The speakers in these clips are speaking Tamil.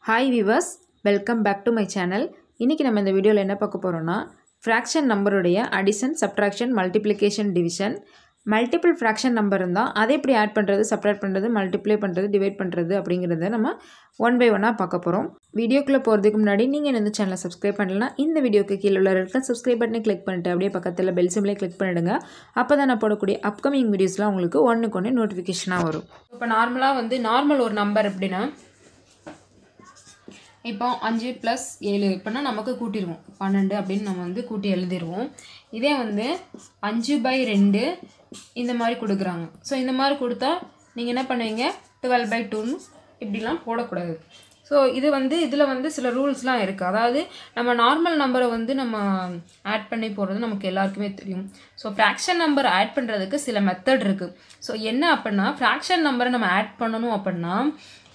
Hi viewers, welcome back to my channel. இன்னைக்கு நம்ம இந்த வீடியோல என்ன பார்க்க போறோம்னா fraction நம்பருடைய addition, subtraction, multiplication, division, multiple fraction number இருந்தா அதை எப்படி ஆட் பண்றது, சப்ட்ராக்ட் பண்றது, மல்டிப்ளை பண்றது, டிவைட் பண்றது அப்படிங்கறதை நம்ம ஒன் பை ஒன்னா பார்க்க போறோம். வீடியோக்குள்ள போறதுக்கு முன்னாடி நீங்க இந்த சேனலை சப்ஸ்கிரைப் பண்ணலனா இந்த வீடியோக்கு கீழ உள்ள ரெட் கலர் சப்ஸ்கிரைப் பட்டனை கிளிக் பண்ணிட்டு அப்படியே பக்கத்துல பெல் சிம்பலை கிளிக் பண்ணிடுங்க. அப்பதான் நான் போடக்கூடிய அப்கமிங் வீடியோஸ்லாம் உங்களுக்கு ஒண்ணுக்கு நோட்டிஃபிகேஷனா வரும். இப்போ நார்மலா வந்து நார்மல் ஒரு நம்பர் அப்படினா இப்போ 5 + 7 இப்போனா நமக்கு கூட்டிடுவோம் 12 அப்படின்னு நம்ம வந்து கூட்டி எழுதிடுவோம். இதே வந்து 5/2 இந்த மாதிரி கொடுக்குறாங்க. ஸோ இந்த மாதிரி கொடுத்தா நீங்கள் என்ன பண்ணுவீங்க 12/2 இப்படிலாம் போடக்கூடாது. ஸோ இது வந்து இதில் வந்து சில ரூல்ஸ்லாம் இருக்குது. அதாவது நம்ம நார்மல் நம்பரை வந்து நம்ம ஆட் பண்ணி போடுறது நமக்கு எல்லாருக்குமே தெரியும். ஸோ ஃப்ராக்ஷன் நம்பர் ஆட் பண்ணுறதுக்கு சில மெத்தட் இருக்குது. ஸோ என்ன அப்படின்னா ஃப்ராக்ஷன் நம்பரை நம்ம ஆட் பண்ணணும் அப்படின்னா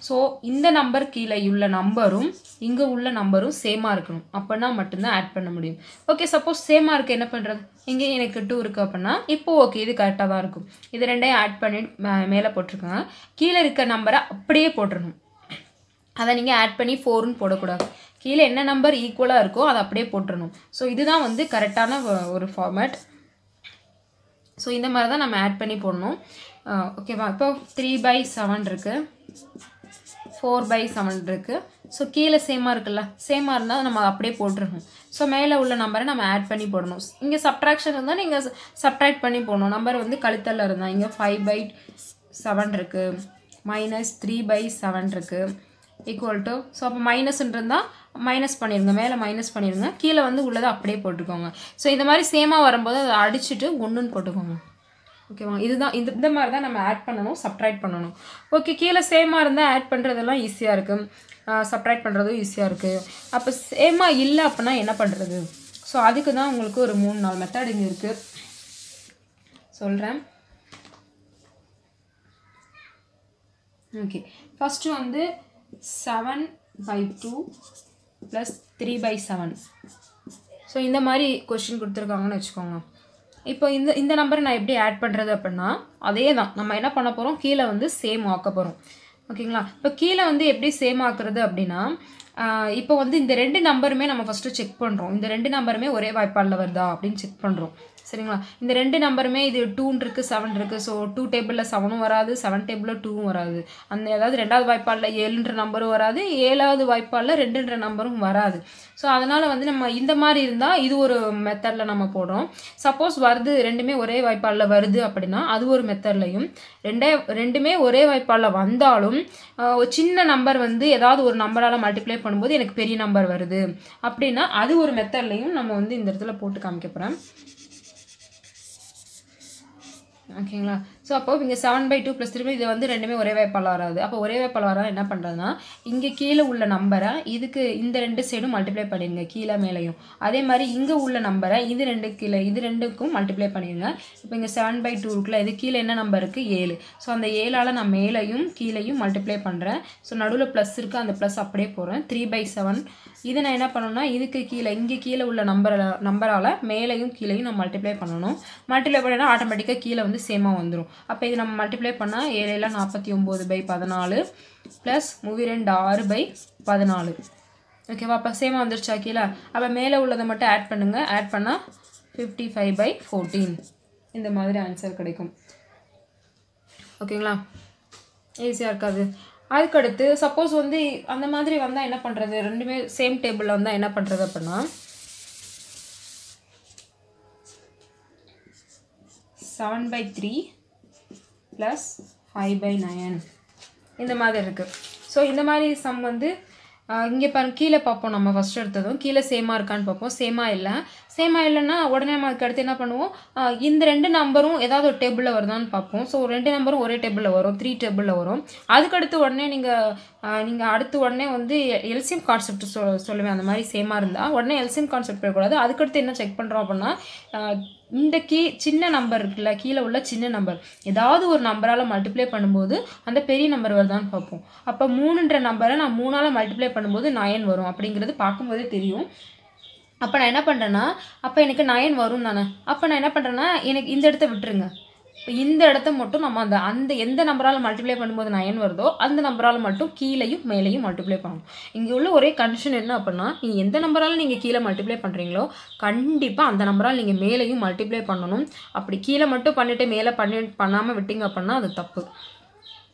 ஸோ இந்த நம்பர் கீழே உள்ள நம்பரும் இங்கே உள்ள நம்பரும் சேமாக இருக்கணும். அப்படின்னா மட்டும்தான் ஆட் பண்ண முடியும். ஓகே, சப்போஸ் சேமாக இருக்குது என்ன பண்ணுறது, இங்கே எனக்கு 2 இருக்குது அப்படின்னா இப்போ ஓகே இது கரெக்டாக தான் இருக்கும். இது ரெண்டையும் ஆட் பண்ணிட்டு மேலே போட்டிருக்காங்க. கீழே இருக்க நம்பரை அப்படியே போட்டுடணும். அதை நீங்கள் ஆட் பண்ணி 4ன்னு போடக்கூடாது. கீழே என்ன நம்பர் ஈக்குவலாக இருக்கோ அதை அப்படியே போட்டுடணும். ஸோ இதுதான் வந்து கரெக்டான ஒரு ஃபார்மேட். ஸோ இந்த மாதிரி தான் நம்ம ஆட் பண்ணி போடணும். ஓகேவா, இப்போ 3/7 இருக்குது, 4/7 இருக்குது. ஸோ கீழே சேமாக இருக்குல்ல, சேமாக இருந்தால் நம்ம அப்படியே போட்டுருணும். ஸோ மேலே உள்ள நம்பரை நம்ம ஆட் பண்ணி போடணும். இங்கே சப்ட்ராக்ஷன் இருந்தால் நீங்கள் சப்ட்ராக்ட் பண்ணி போடணும். நம்பர் வந்து கழித்தலில் இருந்தால் இங்கே 5/7 இருக்குது, -3/7 இருக்குது, ஈக்குவல் டு ஸோ அப்போ மைனஸ்ன்னு இருந்தால் மைனஸ் பண்ணிடுங்க, மேலே மைனஸ் பண்ணிடுங்க, கீழே வந்து உள்ளதை அப்படியே போட்டுக்கோங்க. ஸோ இந்த மாதிரி சேமாக வரும்போது அதை அடிச்சுட்டு 1ன்னு போட்டுக்கோங்க. ஓகேவா, இதுதான் இந்த மாதிரி தான் நம்ம ஆட் பண்ணணும், சப்ட்ராக்ட் பண்ணணும். ஓகே, கீழே சேமாக இருந்தால் ஆட் பண்ணுறதெல்லாம் ஈஸியாக இருக்குது, சப்ட்ராக்ட் பண்ணுறதும் ஈஸியாக இருக்குது. அப்போ சேமாக இல்லை அப்படின்னா என்ன பண்ணுறது? ஸோ அதுக்கு தான் உங்களுக்கு ஒரு 3-4 மெத்தட் இங்கே இருக்குது, சொல்கிறேன். ஓகே, ஃபஸ்ட்டு வந்து 7/2 + 3/7. ஸோ இந்த மாதிரி கொஸ்டின் கொடுத்துருக்காங்கன்னு வச்சுக்கோங்க. இப்போ இந்த நம்பரை நான் எப்படி ஆட் பண்ணுறது அப்படின்னா அதே தான் நம்ம என்ன பண்ண போகிறோம், கீழே வந்து சேம் ஆக்க போகிறோம். ஓகேங்களா, இப்போ கீழே வந்து எப்படி சேம் ஆக்குறது அப்படின்னா இப்போ வந்து இந்த 2 நம்பருமே நம்ம ஃபஸ்ட்டு செக் பண்ணுறோம். இந்த 2 நம்பருமே ஒரே வாய்ப்பாடில் வருதா அப்படின்னு செக் பண்ணுறோம். சரிங்களா, இந்த 2 நம்பருமே இது 2 இருக்குது, 7 இருக்குது. ஸோ 2 டேபிளில் 7ம் வராது, 7 டேபிளில் 2ம் வராது. அந்த அதாவது 2வது வாய்ப்பாடில் 7ன்ற நம்பரும் வராது, 7வது வாய்ப்பாடில் 2ன்ற நம்பரும் வராது. ஸோ அதனால் வந்து நம்ம இந்த மாதிரி இருந்தால் இது ஒரு மெத்தடில் நம்ம போடுறோம். சப்போஸ் வருது ரெண்டுமே ஒரே வாய்ப்பாடில் வருது அப்படின்னா அது ஒரு மெத்தட்லையும், ரெண்டுமே ஒரே வாய்ப்பாடில் வந்தாலும் ஒரு சின்ன நம்பர் வந்து ஏதாவது ஒரு நம்பரால் மல்டிப்ளை பண்ணும்போது எனக்கு பெரிய நம்பர் வருது அப்படின்னா அது ஒரு மெத்தட்லையும் நம்ம வந்து இந்த இடத்துல போட்டு காமிக்க போகிறேன். ஓகேங்களா, ஸோ அப்போ இங்கே 7/2 + 3 இது வந்து ரெண்டுமே ஒரே வாய்ப்பால் வராது. அப்போ ஒரே வாய்ப்பால் வராது என்ன பண்ணுறதுன்னா இங்கே கீழே உள்ள நம்பரை இதுக்கு இந்த 2 சைடும் மல்டிப்ளை பண்ணிடுங்க, கீழே மேலேயும். அதே மாதிரி இங்கே உள்ள நம்பரை இது 2 கீழே இது 2க்கும் மல்டிப்ளை பண்ணிடுங்க. இப்போ இங்கே 7/2 இருக்குல்ல, இது கீழே என்ன நம்பர் இருக்குது 7. ஸோ அந்த 7ஆல் நான் மேலேயும் கீழேயும் மல்டிப்ளை பண்ணுறேன். ஸோ நடுவில் ப்ளஸ் இருக்குது, அந்த ப்ளஸ் அப்படியே போடுறேன். 3/7 இது நான் என்ன பண்ணணும்னா இதுக்கு கீழே இங்கே கீழே உள்ள நம்பரால் மேலேயும் கீழேயும் நான் மல்டிப்ளை பண்ணணும். மல்டிப்ளை பண்ணினா ஆட்டோமேட்டிக்காக கீழே வந்து சேமாக வந்துடும். அப்போ இது நம்ம மல்டிப்ளை பண்ணால் 7 49/14 ப்ளஸ் 32 6/14. ஓகேவா, அப்போ சேமாக வந்துருச்சா கீழே? அப்போ மேலே உள்ளதை மட்டும் ஆட் பண்ணுங்கள். ஆட் பண்ணால் 55/14 இந்த மாதிரி ஆன்சர் கிடைக்கும். ஓகேங்களா, ஈஸியாக இருக்காது. அதுக்கடுத்து சப்போஸ் வந்து அந்த மாதிரி வந்தால் என்ன பண்ணுறது, ரெண்டுமே சேம் டேபிளில் வந்தால் என்ன பண்ணுறது அப்படின்னா 7/3 + 5/9 இந்த மாதிரி இருக்குது. ஸோ இந்த மாதிரி சம் வந்து இங்கே கீழே பார்ப்போம். நம்ம ஃபஸ்ட் எடுத்ததும் கீழே சேமாக இருக்கான்னு பார்ப்போம். சேமாக இல்லைன்னா உடனே நம்ம அதுக்கு அடுத்து என்ன பண்ணுவோம், இந்த 2 நம்பரும் ஏதாவது ஒரு டேபிளில் வருதான்னு பார்ப்போம். ஸோ 2 நம்பரும் ஒரே டேபிளில் வரும், 3 டேபிளில் வரும். அதுக்கடுத்து உடனே நீங்கள் அடுத்து உடனே வந்து எல்சிஎம் கான்செப்ட் சொல்லுவேன். அந்த மாதிரி சேமாக இருந்தால் உடனே எல்சிஎம் கான்செப்ட் போயக்கூடாது. அதுக்கடுத்து என்ன செக் பண்ணுறோம் அப்படின்னா இந்த சின்ன நம்பர் இருக்குல்ல, கீழே உள்ள சின்ன நம்பர் ஏதாவது ஒரு நம்பரால் மல்டிப்ளை பண்ணும்போது அந்த பெரிய நம்பர் வருதான்னு பார்ப்போம். அப்போ 3ன்ற நம்பரை நான் 3ஆல் மல்டிப்ளை பண்ணும்போது 9 வரும் அப்படிங்கிறது பார்க்கும்போதே தெரியும். அப்போ நான் என்ன பண்ணுறேன்னா அப்போ எனக்கு 9 வரும் தானே. அப்போ நான் என்ன பண்ணுறேன்னா எனக்கு இந்த இடத்த விட்டுருங்க, இந்த இடத்த மட்டும் நம்ம அந்த எந்த நம்பரால் மல்டிப்ளை பண்ணும்போது 9 வருதோ அந்த நம்பரால் மட்டும் கீழையும் மேலேயும் மல்டிப்ளை பண்ணணும். இங்கே உள்ள ஒரே கண்டிஷன் என்ன அப்படின்னா, நீங்கள் எந்த நம்பரால் நீங்கள் கீழே மல்டிப்ளை பண்ணுறீங்களோ கண்டிப்பாக அந்த நம்பரால் நீங்கள் மேலேயும் மல்டிப்ளை பண்ணணும். அப்படி கீழே மட்டும் பண்ணிவிட்டு மேலே பண்ணாமல் விட்டீங்க அப்படின்னா அது தப்பு.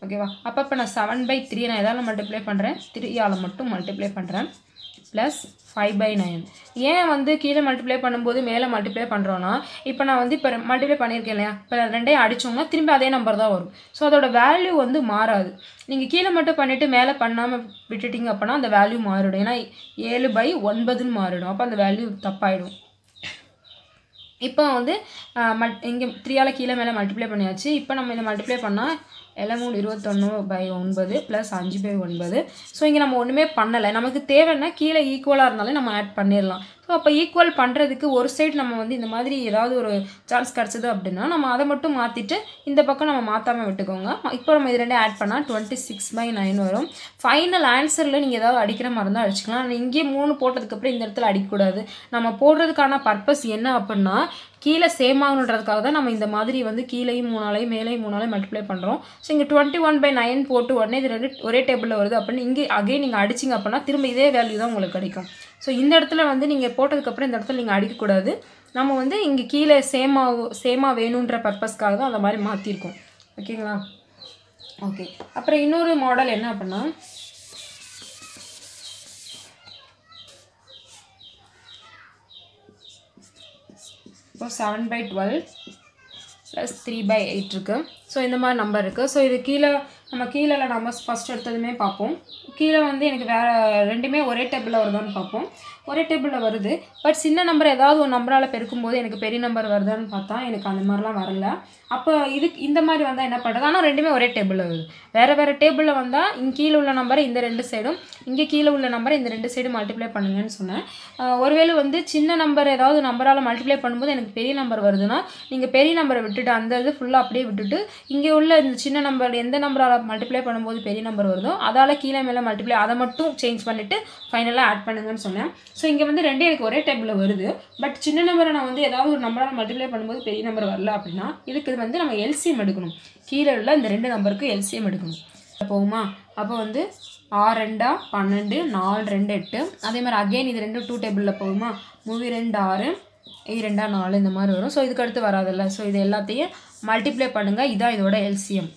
ஓகேவா? அப்போ நான் 7/3 நான் எதால் மல்டிப்ளை பண்ணுறேன், 3ஆல் மட்டும் மல்டிப்ளை பண்ணுறேன். ப்ளஸ் 5/9. ஏன் வந்து கீழே மல்டிப்ளை பண்ணும்போது மேலே மல்டிப்ளை பண்ணுறோன்னா, இப்போ நான் வந்து இப்போ மல்டிப்ளை பண்ணியிருக்கேன் இல்லையா, இப்போ ரெண்டையும் அடித்தோம்னா திரும்பி அதே நம்பர் தான் வரும். ஸோ அதோட வேல்யூ வந்து மாறாது. நீங்கள் கீழே மட்டும் பண்ணிவிட்டு மேலே பண்ணாமல் விட்டுட்டிங்க அப்படின்னா அந்த வேல்யூ மாறிடும். ஏன்னா 7/9 மாறிடும். அப்போ அந்த வேல்யூ தப்பாயிடும். இப்போ வந்து இங்கே 3ஆல் கீழே மேலே மல்டிப்ளை பண்ணியாச்சு. இப்போ நம்ம இதை மல்டிப்ளை பண்ணால் 7/21/9 ப்ளஸ் 5/9. ஸோ இங்கே நம்ம ஒன்றுமே பண்ணலை. நமக்கு தேவைன்னா கீழே ஈக்குவலாக இருந்தாலே நம்ம ஆட் பண்ணிடலாம். ஸோ அப்போ ஈக்குவல் பண்ணுறதுக்கு ஒரு சைடு நம்ம வந்து இந்த மாதிரி ஏதாவது ஒரு சான்ஸ் கிடச்சிது அப்படின்னா நம்ம அதை மட்டும் மாற்றிட்டு இந்த பக்கம் நம்ம மாற்றாமல் விட்டுக்கோங்க. இப்போ நம்ம இது ரெண்டே ஆட் பண்ணால் 26/9 வரும். ஃபைனல் ஆன்சரில் நீங்கள் ஏதாவது அடிக்கிற மாதிரி இருந்தால் அடிச்சுக்கலாம். ஆனால் இங்கே 3 போட்டதுக்கப்புறம் இந்த இடத்துல அடிக்கக்கூடாது. நம்ம போடுறதுக்கான பர்பஸ் என்ன அப்படின்னா, கீழே சேம் ஆகணுன்றதுக்காக தான் நம்ம இந்த மாதிரி வந்து கீழேயும் 3ஆலையும் மேலேயும் 3ஆலையும் மல்டிப்ளை பண்ணுறோம். ஸோ இங்கே 21/9 போட்டு உடனே இது ரெண்டு ஒரே டேபிளில் வருது அப்படின்னு இங்கே அகைன் நீங்கள் அடிச்சிங்க அப்படின்னா திரும்ப இதே வேல்யூ தான் உங்களுக்கு கிடைக்கும். ஸோ இந்த இடத்துல வந்து நீங்கள் போட்டதுக்கப்புறம் இந்த இடத்துல நீங்கள் அடிக்கக்கூடாது. நம்ம வந்து இங்கே கீழே சேமாக வேணுன்ற பர்பஸ்க்காக தான் அந்த மாதிரி மாற்றிருக்கோம். ஓகேங்களா? ஓகே. அப்புறம் இன்னொரு மாடல் என்ன அப்படின்னா, இப்போ 7/12 ப்ளஸ் 3/8 இருக்குது. ஸோ இந்த மாதிரி நம்பர் இருக்குது. ஸோ இது நம்ம கீழே நம்பர்ஸ் ஃபஸ்ட் எடுத்ததுமே பார்ப்போம். கீழே வந்து எனக்கு வேறு ரெண்டுமே ஒரே டேபிளில் வருதான்னு பார்ப்போம். ஒரே டேபிளில் வருது. பட் சின்ன நம்பர் ஏதாவது ஒரு நம்பரால் பெருக்கும்போது எனக்கு பெரிய நம்பர் வருதான்னு பார்த்தா எனக்கு அந்த மாதிரிலாம் வரல. அப்போ இந்த மாதிரி வந்தால் என்ன பண்ணுறது? ஆனால் ரெண்டுமே ஒரே டேபிளில் வருது. வேறு டேபிளில் வந்தால் இங்கே கீழே உள்ள நம்பரை இந்த ரெண்டு சைடும், இங்கே கீழே உள்ள நம்பரை இந்த ரெண்டு சைடும் மல்டிப்ளை பண்ணுங்கன்னு சொன்னேன். ஒருவேளை வந்து சின்ன நம்பர் ஏதாவது நம்பரால் மல்டிப்ளை பண்ணும்போது எனக்கு பெரிய நம்பர் வருதுன்னா நீங்கள் பெரிய நம்பரை விட்டுட்டு அந்த இது ஃபுல்லாக அப்படியே விட்டுட்டு இங்கே உள்ள இந்த சின்ன நம்பர் எந்த நம்பரால் மல்டிப்ளை பண்ணும்போது பெரிய நம்பர் வருதோ அதால் கீழே மேலே மல்டிப்ளை அதை மட்டும் சேஞ்ச் பண்ணிவிட்டு ஃபைனலாக ஆட் பண்ணுங்கன்னு சொன்னேன். ஸோ இங்கே வந்து ரெண்டே எனக்கு ஒரே டேபிளில் வருது. பட் சின்ன நம்பரை நான் வந்து ஏதாவது ஒரு நம்பரால் மல்டிப்ளை பண்ணும்போது பெரிய நம்பர் வரல அப்படின்னா இதுக்கு வந்து நம்ம எல்சிஎம் எடுக்கணும். கீழே உள்ள இந்த ரெண்டு நம்பருக்கு எல்சிஎம் எடுக்கணும். போகுமா? அப்போ வந்து 6 2 12 4 2 8. அதே மாதிரி அகெயின் இது ரெண்டும் 2 டேபிளில் போகுமா? 3 2 6 7 2 4 இந்த மாதிரி வரும். ஸோ இதுக்கு அடுத்து வராதில்ல. ஸோ இது எல்லாத்தையும் மல்டிப்ளை பண்ணுங்கள். இதுதான் இதோட எல்சிஎம்.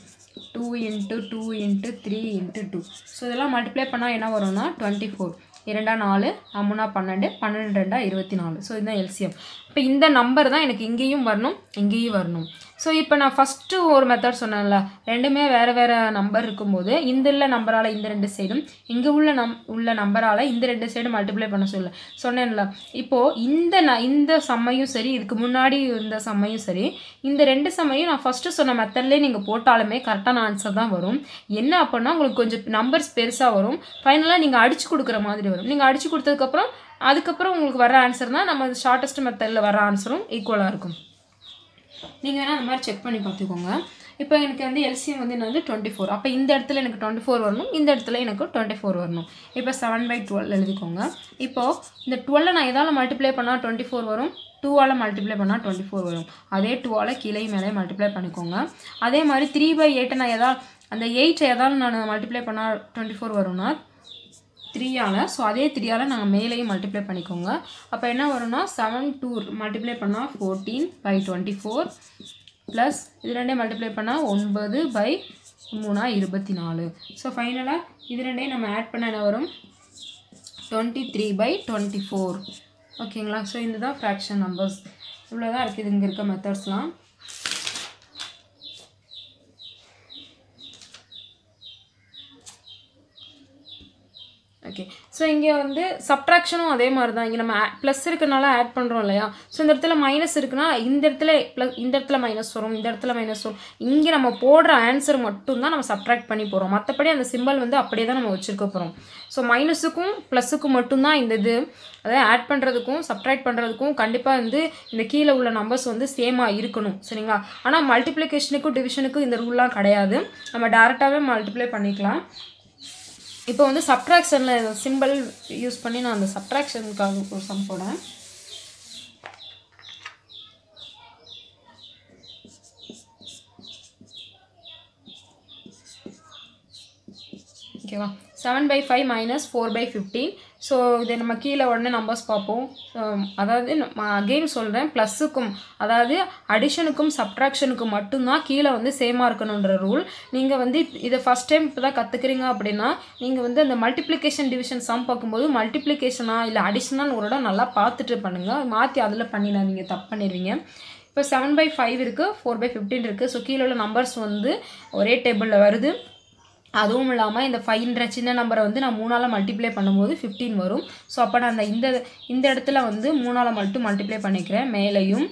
2 × 2 × 3 × 2. ஸோ இதெல்லாம் மல்டிப்ளை பண்ணால் என்ன வரும்னா 24. 2 4 3 12 12 2 24. ஸோ இதுதான் எல்சிஎம். இப்போ இந்த நம்பர் தான் எனக்கு இங்கேயும் வரணும் இங்கேயும் வரணும். ஸோ இப்போ நான் ஃபஸ்ட்டு ஒரு மெத்தட் சொன்னேன்ல, ரெண்டுமே வேறு நம்பர் இருக்கும்போது இந்த உள்ள நம்பரால் இந்த ரெண்டு சைடும் இங்கே உள்ள நம்பரால் இந்த ரெண்டு சைடும் மல்டிப்ளை பண்ண சொன்னேன்ல. இப்போது இந்த சம்மையும் சரி, இதுக்கு முன்னாடி இந்த சம்மையும் சரி, இந்த ரெண்டு சம்மையும் நான் ஃபஸ்ட்டு சொன்ன மெத்தட்லேயே நீங்கள் போட்டாலுமே கரெக்டான ஆன்சர் தான் வரும். என்ன அப்படின்னா உங்களுக்கு கொஞ்சம் நம்பர்ஸ் பெருசாக வரும். ஃபைனலாக நீங்கள் அடித்து கொடுக்குற மாதிரி வரும். நீங்கள் அடித்து கொடுத்ததுக்கப்புறம் அதுக்கப்புறம் உங்களுக்கு வர ஆன்சர் தான் நம்ம ஷார்ட்டஸ்ட் மெத்தடில் வர ஆன்சரும் ஈக்குவலாக இருக்கும். நீங்கள் வேணால் அந்த மாதிரி செக் பண்ணி பார்த்துக்கோங்க. இப்போ எனக்கு வந்து எல்சிஎம் வந்து என்னது 24. அப்போ இந்த இடத்துல எனக்கு 24 வரணும், இந்த இடத்துல எனக்கு 24 வரணும். இப்போ 7/12 எழுதிக்கோங்க. இப்போது இந்த 12 நான் எதால் மல்டிப்ளை பண்ணால் 24 வரும்? 2ஆல் மல்டிப்ளை பண்ணால் 24 வரும். அதே 2ஆல் கீழே மேலே மல்டிப்ளை பண்ணிக்கோங்க. அதே மாதிரி 3/8 நான் அந்த 8 எதால் நான் மல்டிப்ளை பண்ணால் 24 வரும்னா 3ஆல். ஸோ அதே 3ஆல் நாங்கள் மேலேயும் மல்டிப்ளை பண்ணிக்கோங்க. அப்போ என்ன வரும்னா 7 2 மல்டிப்ளை பண்ணால் 14/24 ப்ளஸ் இது ரெண்டே மல்டிப்ளை பண்ணால் 9/3 24. ஸோ ஃபைனலாக இது ரெண்டையும் நம்ம ஆட் பண்ண என்ன வரும்? 23/24. ஓகேங்களா? ஸோ இதுதான் ஃப்ராக்ஷன் நம்பர்ஸ். இவ்வளோ தான் இருக்குது இங்கே இருக்க மெத்தட்ஸ்லாம். ஓகே. ஸோ இங்கே வந்து சப்ட்ராக்ஷனும் அதே மாதிரி தான். இங்கே நம்ம ப்ளஸ் இருக்கிறனால ஆட் பண்ணுறோம் இல்லையா? ஸோ இந்த இடத்துல மைனஸ் இருக்குன்னா இந்த இடத்துல ப்ளஸ், இந்த இடத்துல மைனஸ் வரும், இந்த இடத்துல மைனஸ் வரும். இங்கே நம்ம போடுற ஆன்சர் மட்டும்தான் நம்ம சப்ட்ராக்ட் பண்ணி போகிறோம். மற்றபடி அந்த சிம்பிள் வந்து அப்படியே தான் நம்ம வச்சுருக்க போகிறோம். ஸோ மைனஸுக்கும் ப்ளஸுக்கும் மட்டும்தான் இந்த இது. அதாவது ஆட் பண்ணுறதுக்கும் சப்ட்ராக்ட் பண்ணுறதுக்கும் கண்டிப்பாக வந்து இந்த கீழே உள்ள நம்பர்ஸ் வந்து சேமாக இருக்கணும். சரிங்களா? ஆனால் மல்டிப்ளிகேஷனுக்கும் டிவிஷனுக்கும் இந்த ரூல்லாம் கிடையாது. நம்ம டேரெக்டாகவே மல்டிப்ளை பண்ணிக்கலாம். இப்போ வந்து சப்ட்ராக்ஷனில் சிம்பிள் யூஸ் பண்ணி நான் அந்த சப்ட்ராக்ஷனுக்காக ஒரு சம் போடுறேன். ஓகேவா 7/5 minus 4/15 ஸோ இதை நம்ம கீழே உடனே நம்பர்ஸ் பார்ப்போம் அதாவது அகெயின் சொல்கிறேன் ப்ளஸ்ஸுக்கும் அதாவது அடிஷனுக்கும் சப்ட்ராக்ஷனுக்கும் மட்டும்தான் கீழே வந்து சேமாக இருக்கணுன்ற ரூல் நீங்கள் வந்து இதை ஃபஸ்ட் டைம் இப்போ தான் கற்றுக்குறீங்க அப்படின்னா நீங்கள் வந்து அந்த மல்டிப்ளிகேஷன் டிவிஷன் சம் பார்க்கும்போது மல்டிப்ளிகேஷனா இல்லை அடிஷனான்னு ஒரு இடம் நல்லா பார்த்துட்டு பண்ணுங்கள் மாற்றி அதில் பண்ணிடாதீங்க தப்பு பண்ணிடுவீங்க இப்போ 7/5 இருக்குது 4/15 இருக்குது ஸோ கீழே உள்ள நம்பர்ஸ் வந்து ஒரே டேபிளில் வருது அதுவும் இல்லாமல் இந்த 5ன்ற சின்ன நம்பரை வந்து நான் 3ஆல் மல்டிப்ளை பண்ணும்போது 15 வரும் ஸோ அப்போ நான் இந்த இடத்துல வந்து 3ஆல் மட்டும் மல்டிப்ளை பண்ணிக்கிறேன் மேலேயும்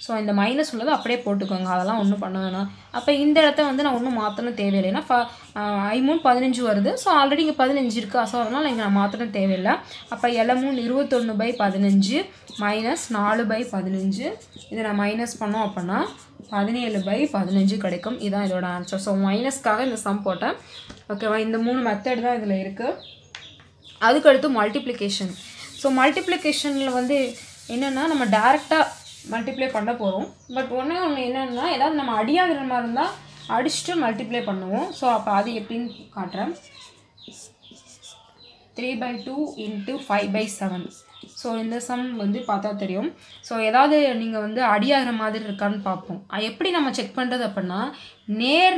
ஸோ இந்த மைனஸ் உள்ளது அப்படியே போட்டுக்கோங்க அதெல்லாம் ஒன்றும் பண்ண வேணாம் அப்போ இந்த இடத்த வந்து நான் ஒன்றும் மாற்றணும் தேவையில்லை ஏன்னா 5 15 வருது ஸோ ஆல்ரெடி இங்கே 15 இருக்குது ஸோ அதனால் இங்கே நான் மாற்றணும் தேவையில்லை அப்போ 21/15 மைனஸ் 4/15 இதை நான் மைனஸ் பண்ணோம் அப்படின்னா 17/15 கிடைக்கும் இதுதான் இதோட ஆன்சர் ஸோ மைனஸ்க்காக இந்த சம் போட்டேன் ஓகேவா இந்த 3 மெத்தட் தான் இதில் இருக்குது அதுக்கடுத்து மல்டிப்ளிகேஷன் ஸோ மல்டிப்ளிகேஷனில் வந்து என்னென்னா நம்ம டேரெக்டாக மல்டிப்ளை பண்ண போகிறோம் பட் ஒன்று என்னென்னா ஏதாவது நம்ம அடியாகிற மாதிரி இருந்தால் அடிச்சுட்டு மல்டிப்ளை பண்ணுவோம் ஸோ அப்போ அது எப்படின்னு காட்டுறேன் 3/2 × 5/7 ஸோ இந்த சம் வந்து பார்த்தா தெரியும் ஸோ ஏதாவது நீங்கள் வந்து அடியாகிற மாதிரி இருக்கான்னு பார்ப்போம் எப்படி நம்ம செக் பண்ணுறது அப்படின்னா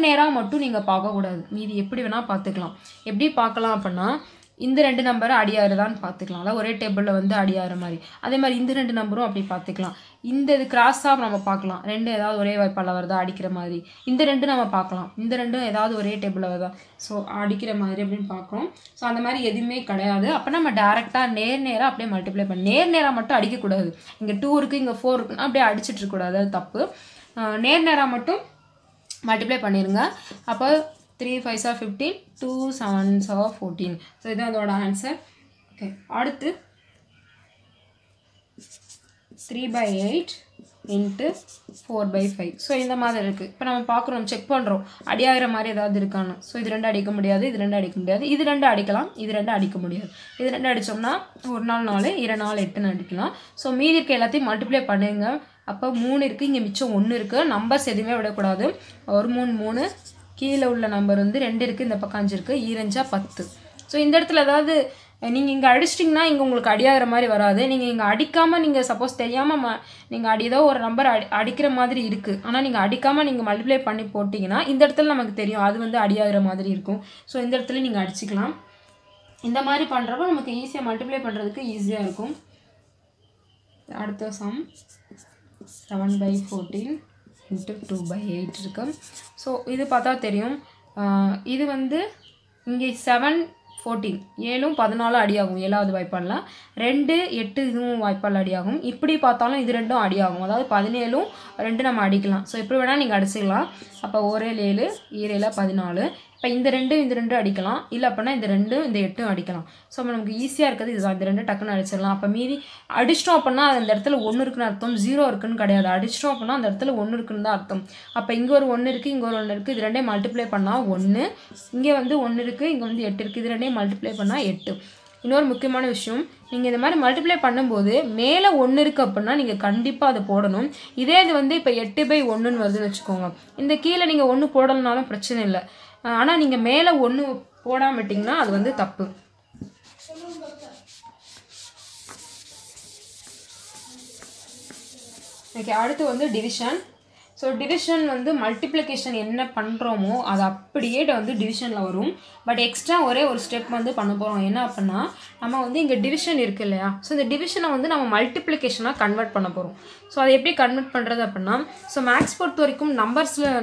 நேராக மட்டும் நீங்கள் பார்க்கக்கூடாது மீதி எப்படி வேணால் பார்த்துக்கலாம் எப்படி பார்க்கலாம் அப்படின்னா இந்த 2 நம்பரை அடியாகிறதான்னு பார்த்துக்கலாம் அதாவது ஒரே டேபிளில் வந்து அடியாகிற மாதிரி அதே மாதிரி இந்த 2 நம்பரும் அப்படி பார்த்துக்கலாம் இந்த இது கிராஸாக நம்ம பார்க்கலாம் 2 ஏதாவது ஒரே வாய்ப்பால் வருதா அடிக்கிற மாதிரி இந்த 2 நம்ம பார்க்கலாம் இந்த 2 ஏதாவது ஒரே டேபிளில் வருதா ஸோ அடிக்கிற மாதிரி அப்படின்னு பார்க்குறோம் ஸோ அந்த மாதிரி எதுவுமே கிடையாது அப்போ நம்ம டேரெக்டாக நேராக அப்படியே மல்டிப்ளை பண்ணி நேராக மட்டும் அடிக்கக்கூடாது இங்கே 2 இருக்குது இங்கே 4 இருக்குன்னா அப்படியே அடிச்சிட்டு இருக்கக்கூடாது அது தப்பு நேராக மட்டும் மல்டிப்ளை பண்ணிடுங்க அப்போ 3 5s are 15 2 7s are 14 so இதுதான் அதோட ஆன்சர் ஓகே அடுத்து 3/8 × 4/5 ஸோ இந்த மாதிரி இருக்குது இப்போ நம்ம பார்க்குறோம் செக் பண்ணுறோம் அடியாகிற மாதிரி ஏதாவது இருக்கான்னு ஸோ இது 2 அடிக்க முடியாது இது 2 அடிக்க முடியாது இது 2 அடிக்கலாம் இது 2 அடிக்க முடியாது இது 2 அடித்தோம்னா 1 நாள் 4 2 நாள் 8ன்னு அடிக்கலாம் ஸோ மீதி இருக்க எல்லாத்தையும் மல்டிப்ளை பண்ணுங்க அப்போ 3 இருக்குது இங்கே மிச்சம் 1 இருக்குது நம்பர்ஸ் எதுவுமே விடக்கூடாது ஒரு 3 கீழே உள்ள நம்பர் வந்து 2 இருக்குது இந்த பக்கம் 5 இருக்குது 2 10 ஸோ இந்த இடத்துல ஏதாவது நீங்கள் இங்கே அடிச்சிட்டிங்கன்னா இங்கே உங்களுக்கு அடியாகிற மாதிரி வராது நீங்கள் இங்கே அடிக்காமல் நீங்கள் சப்போஸ் தெரியாமல் நீங்கள் ஏதோ ஒரு நம்பர் அடிக்கிற மாதிரி இருக்குது ஆனால் நீங்கள் அடிக்காமல் நீங்கள் மல்டிப்ளை பண்ணி போட்டிங்கன்னா இந்த இடத்துல நமக்கு தெரியும் அது வந்து அடியாகிற மாதிரி இருக்கும் ஸோ இந்த இடத்துல நீங்கள் அடிச்சிக்கலாம் இந்த மாதிரி பண்ணுறப்போ நமக்கு ஈஸியாக மல்டிப்ளை பண்ணுறதுக்கு ஈஸியாக இருக்கும் அடுத்த சம் 7/14 × 2/8 இருக்கு ஸோ இது பார்த்தா தெரியும் இது வந்து இங்கே 7 14 7ம் 14 அடியாகும் 7வது வாய்ப்பாடில் 2 8 இதுவும் வாய்ப்பால் அடியாகும் இப்படி பார்த்தாலும் இது 2ம் அடியாகும் அதாவது 17ம் 2 நம்ம அடிக்கலாம் ஸோ எப்படி வேணால் நீங்கள் அடிச்சிக்கலாம் அப்போ 1 7 7 14 இப்போ இந்த 2 அடிக்கலாம் இல்லை அப்படின்னா இந்த 2 இந்த 8 அடிக்கலாம் ஸோ நமக்கு ஈஸியாக இருக்கிறது இதுதான் இந்த 2 டக்குன்னு அடிச்சிடலாம் அப்போ மீதி அடிச்சிட்டோம் அப்படின்னா அந்த இடத்துல 1 இருக்குன்னு அர்த்தம் 0 இருக்குன்னு கிடையாது அடிச்சிட்டோம் அப்படின்னா அந்த இடத்துல 1 இருக்குன்னு தான் அர்த்தம் அப்போ இங்கே ஒரு 1 இருக்குது இங்கே ஒரு 1 இருக்குது இது 2 மல்டிப்ளை பண்ணால் 1 இங்கே வந்து 1 இருக்குது இங்கே வந்து 8 இருக்குது இது 2 மல்டிப்ளை பண்ணால் 8 இன்னொரு முக்கியமான விஷயம் நீங்கள் இந்த மாதிரி மல்டிப்ளை பண்ணும்போது மேலே 1 இருக்குது அப்படின்னா நீங்கள் கண்டிப்பாக அதை போடணும் இதே இது வந்து இப்போ 8/1ன்னு வருதுன்னு வச்சுக்கோங்க இந்த கீழே நீங்கள் 1 போடலனாலும் பிரச்சனை இல்லை ஆனால் நீங்கள் மேலே 1 போடாமல் விட்டிங்கன்னா அது வந்து தப்பு ஓகே அடுத்து வந்து டிவிஷன் ஸோ டிவிஷன் வந்து மல்டிப்ளிகேஷன் என்ன பண்ணுறோமோ அது அப்படியே வந்து டிவிஷனில் வரும் பட் எக்ஸ்ட்ரா ஒரே ஒரு ஸ்டெப் வந்து பண்ண போகிறோம் என்ன அப்படின்னா நம்ம வந்து இங்கே டிவிஷன் இருக்குது இல்லையா ஸோ இந்த டிவிஷனை வந்து நம்ம மல்டிப்ளிகேஷனாக கன்வெர்ட் பண்ண போகிறோம் ஸோ அதை எப்படி கன்வெர்ட் பண்ணுறது அப்படின்னா ஸோ மேக்ஸ் பொறுத்த வரைக்கும்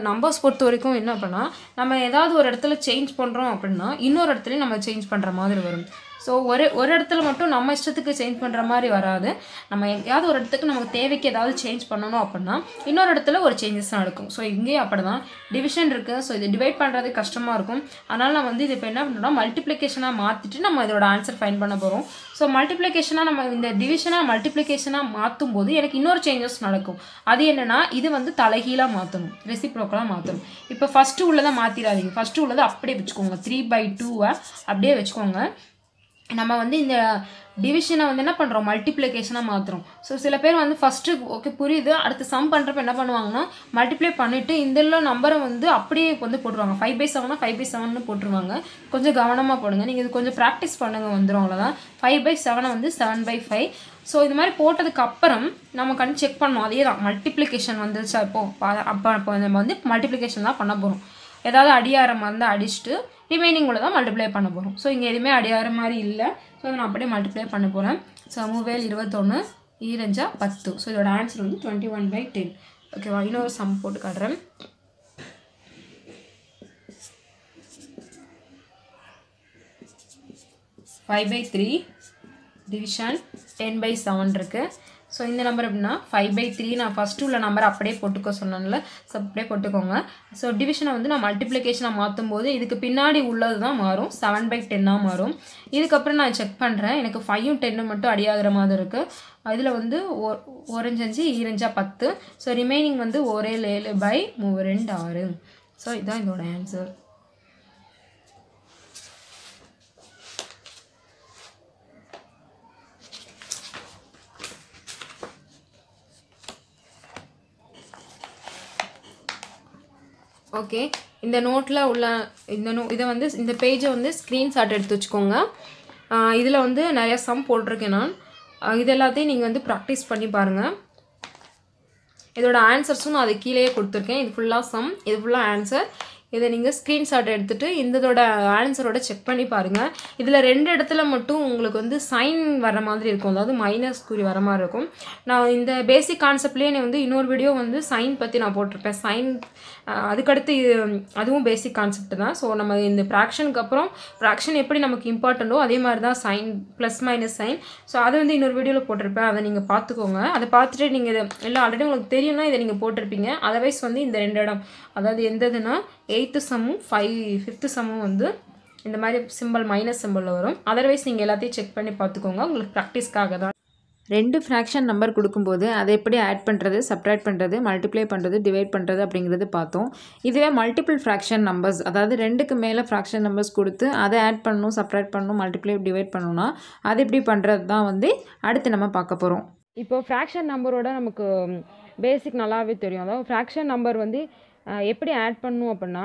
நம்பர்ஸ் பொறுத்த வரைக்கும் என்ன அப்படின்னா நம்ம ஏதாவது ஒரு இடத்துல சேஞ்ச் பண்ணுறோம் அப்படின்னா இன்னொரு இடத்துலையும் நம்ம சேஞ்ச் பண்ணுற மாதிரி வரும் ஸோ ஒரு இடத்துல மட்டும் நம்ம இஷ்டத்துக்கு சேஞ்ச் பண்ணுற மாதிரி வராது நம்ம எங்கேயாவது ஒரு இடத்துக்கு நமக்கு தேவைக்கு ஏதாவது சேஞ்ச் பண்ணணும் அப்படின்னா இன்னொரு இடத்துல ஒரு சேஞ்சஸ் நடக்கும் ஸோ இங்கேயும் அப்படி தான் டிவிஷன் இருக்குது ஸோ இது டிவைட் பண்ணுறது கஷ்டமாக இருக்கும் அதனால் நான் வந்து இது இப்போ என்ன பண்ணுறோம்னா மல்டிப்ளிகேஷனாக மாற்றிட்டு நம்ம இதோட ஆன்சர் ஃபைண்ட் பண்ண போகிறோம் ஸோ மல்டிப்ளிகேஷனாக நம்ம இந்த டிவிஷனாக மல்டிப்ளிகேஷனாக மாற்றும் போது எனக்கு இன்னொரு சேஞ்சஸ் நடக்கும் அது என்னென்னா இது வந்து தலைகீழாக மாற்றணும் ரெசிப்ரோக்கலாக மாற்றணும் இப்போ ஃபஸ்ட்டு உள்ளதை மாற்றிடாதீங்க ஃபஸ்ட்டு உள்ளதை அப்படியே வச்சுக்கோங்க 3/2 அப்படியே வச்சுக்கோங்க நம்ம வந்து இந்த டிவிஷனை வந்து என்ன பண்ணுறோம், மல்டிப்ளிகேஷனாக மாற்றுறோம். ஸோ சில பேர் வந்து ஃபஸ்ட்டு ஓகே புரியுது, அடுத்து சம் பண்ணுறப்ப என்ன பண்ணுவாங்கன்னா மல்டிப்ளை பண்ணிவிட்டு இந்த நம்பரை வந்து அப்படியே வந்து போட்டுருவாங்க. 5/7 5/7 போட்டுருவாங்க. கொஞ்சம் கவனமாக போடுங்க. நீங்கள் இது கொஞ்சம் ப்ராக்டிஸ் பண்ணுங்கள், வந்துடும். அவ்வளோதான். 5/7 வந்து 7/5. ஸோ இது மாதிரி போட்டதுக்கப்புறம் நம்ம செக் பண்ணோம். அதே தான் மல்டிப்ளிகேஷன் வந்துருச்சா அப்போ நம்ம வந்து மல்டிப்ளிகேஷன் தான் பண்ண போகிறோம். ஏதாவது அடியார மாதிரி இருந்தால் அடிச்சுட்டு ரிமைனிங் உள்ள தான் மல்டிப்ளை பண்ண போகிறோம். ஸோ இங்கே எதுவுமே அடியார மாதிரி இல்லை. ஸோ அதை நான் அப்படியே மல்டிப்ளை பண்ண போகிறேன். ஸோ 3 21 10. ஸோ இதோட ஆன்சர் வந்து 21/10. ஓகேவா? இன்னொரு சம் போட்டு காட்டுறேன். 5/3 டிவிஷன் 10/7 இருக்குது. ஸோ இந்த நம்பர் எப்படின்னா 5/3 நான் ஃபஸ்ட்டு உள்ள நம்பரை அப்படியே போட்டுக்க சொன்னேன்ல, ஸோ அப்படியே போட்டுக்கோங்க. ஸோ டிவிஷனை வந்து நான் மல்டிப்ளிகேஷனாக மாற்றும் போது இதுக்கு பின்னாடி உள்ளது தான் மாறும், 7/10 மாறும். இதுக்கப்புறம் நான் செக் பண்ணுறேன், எனக்கு 5ம் 10ம் மட்டும் அடியாகிற மாதிரி இருக்குது. அதில் வந்து 1 5 2 10. ஸோ ரிமைனிங் வந்து 1 7/3 6. ஸோ இதுதான் இதோட ஆன்சர். ஓகே, இந்த நோட்டில் உள்ள இதை வந்து இந்த பேஜை வந்து ஸ்க்ரீன்ஷாட் எடுத்து வச்சுக்கோங்க. இதில் வந்து நிறையா சம் போட்டிருக்கேன் நான். இது எல்லாத்தையும் நீங்கள் வந்து ப்ராக்டிஸ் பண்ணி பாருங்கள். இதோட ஆன்சர்ஸும் நான் அது கீழேயே கொடுத்துருக்கேன். இது ஃபுல்லாக சம், இது ஃபுல்லாக ஆன்சர். இதை நீங்கள் ஸ்க்ரீன்ஷாட் எடுத்துகிட்டு இதோட ஆன்சரோட செக் பண்ணி பாருங்கள். இதில் 2 இடத்துல மட்டும் உங்களுக்கு வந்து சைன் வர மாதிரி இருக்கும், அதாவது மைனஸ் குறி வர மாதிரி இருக்கும். நான் இந்த பேசிக் கான்செப்ட்லேயே வந்து இன்னொரு வீடியோ வந்து சைன் பற்றி நான் போட்டிருப்பேன். சைன் அதுக்கடுத்து அதுவும் பேசிக் கான்செப்ட் தான். ஸோ நம்ம இந்த ஃப்ராக்ஷனுக்கு அப்புறம் ஃப்ராக்ஷன் எப்படி நமக்கு இம்பார்ட்டண்ட்டோ அதே மாதிரி தான் sign, plus minus sign. So அதை வந்து இன்னொரு வீடியோவில் போட்டிருப்பேன், அதை நீங்கள் பார்த்துக்கோங்க. அதை பார்த்துட்டு நீங்கள் இதை எல்லாம் ஆல்ரெடி உங்களுக்கு தெரியும்னா இதை நீங்கள் போட்டிருப்பீங்க. அதர்வைஸ் வந்து இந்த 2 இடம், அதாவது எந்ததுன்னா 8th சம்மும் 5th சம்மும் வந்து இந்த மாதிரி சிம்பிள் மைனஸ் சிம்பிளில் வரும். அதர்வைஸ் நீங்கள் எல்லாத்தையும் செக் பண்ணி பார்த்துக்கோங்க, உங்களுக்கு ப்ராக்டிஸ்க்காக தான். 2 ஃப்ராக்ஷன் நம்பர் கொடுக்கும்போது அதை எப்படி ஆட் பண்ணுறது, சப்ட்ராக்ட் பண்ணுறது, மல்டிப்ளை பண்ணுறது, டிவைட் பண்ணுறது அப்படிங்கிறது பார்த்தோம். இதுவே மல்டிபிள் ஃப்ராக்ஷன் நம்பர்ஸ், அதாவது 2க்கு மேலே ஃப்ராக்ஷன் நம்பர்ஸ் கொடுத்து அதை ஆட் பண்ணணும், சப்ட்ராக்ட் பண்ணணும், மல்டிப்ளை டிவைட் பண்ணணும்னா அது எப்படி பண்ணுறது தான் வந்து அடுத்து நம்ம பார்க்க போகிறோம். இப்போ ஃப்ராக்ஷன் நம்பரோட நமக்கு பேசிக் நல்லாவே தெரியும். அதாவது ஃப்ராக்ஷன் நம்பர் வந்து எப்படி ஆட் பண்ணணும் அப்படின்னா,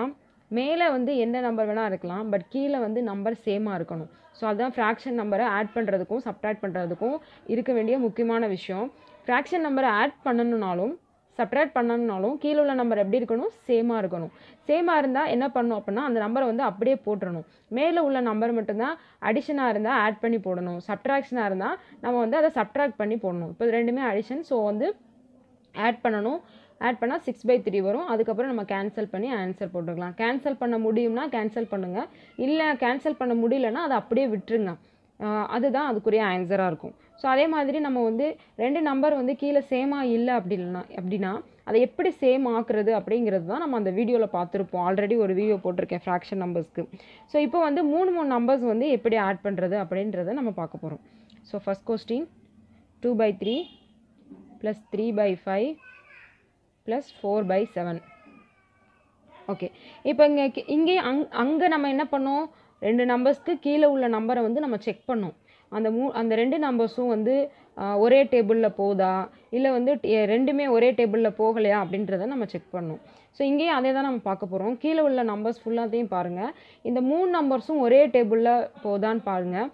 மேலே வந்து எந்த நம்பர் வேணால் இருக்கலாம், பட் கீழே வந்து நம்பர் சேமாக இருக்கணும். ஸோ அதுதான் ஃப்ராக்ஷன் நம்பரை ஆட் பண்ணுறதுக்கும் சப்ட்ராக்ட் பண்ணுறதுக்கும் இருக்க வேண்டிய முக்கியமான விஷயம். ஃப்ராக்ஷன் நம்பரை ஆட் பண்ணணுன்னாலும் சப்ட்ராக்ட் பண்ணணுன்னாலும் கீழே உள்ள நம்பர் எப்படி இருக்கணும், சேமாக இருக்கணும். சேமாக இருந்தால் என்ன பண்ணணும் அப்படின்னா அந்த நம்பரை வந்து அப்படியே போட்டுடணும். மேலே உள்ள நம்பர் மட்டும்தான் அடிஷனாக இருந்தால் ஆட் பண்ணி போடணும், சப்ட்ராக்ஷனாக இருந்தால் நம்ம வந்து அதை சப்ட்ராக்ட் பண்ணி போடணும். இப்போ ரெண்டுமே அடிஷன், ஸோ வந்து ஆட் பண்ணணும். ஆட் பண்ணால் 6/3 வரும். அதுக்கப்புறம் நம்ம கேன்சல் பண்ணி ஆன்சர் போட்டுக்கலாம். கேன்சல் பண்ண முடியும்னா கேன்சல் பண்ணுங்கள், இல்லை கேன்சல் பண்ண முடியலன்னா அதை அப்படியே விட்டுருங்க. அதுதான் அதுக்குரிய ஆன்சராக இருக்கும். ஸோ அதே மாதிரி நம்ம வந்து 2 நம்பர் வந்து கீழே சேமாக இல்லை அப்படின்னா அதை எப்படி சேம் ஆக்குறது அப்படிங்கிறது தான் நம்ம அந்த வீடியோவில் பார்த்துருப்போம். ஆல்ரெடி ஒரு வீடியோ போட்டிருக்கேன் ஃப்ராக்ஷன் நம்பர்ஸ்க்கு. ஸோ இப்போ வந்து 3 நம்பர்ஸ் வந்து எப்படி ஆட் பண்ணுறது அப்படின்றத நம்ம பார்க்க போகிறோம். So first question 2/3 + 3/5 + 4/7. ஓகே, இப்போ இங்கே அங்கே நம்ம என்ன பண்ணோம், 2 நம்பர்ஸ்க்கு கீழே உள்ள நம்பரை வந்து நம்ம செக் பண்ணோம். அந்த 2 நம்பர்ஸும் வந்து ஒரே டேபிளில் போகுதா, இல்லை வந்து ரெண்டுமே ஒரே டேபிளில் போகலையா அப்படின்றத நம்ம செக் பண்ணோம். ஸோ இங்கேயும் அதே தான் நம்ம பார்க்க போகிறோம். கீழே உள்ள நம்பர்ஸ் ஃபுல்லாத்தையும் பாருங்கள், இந்த 3 நம்பர்ஸும் ஒரே டேபிளில் போதான்னு பாருங்கள்.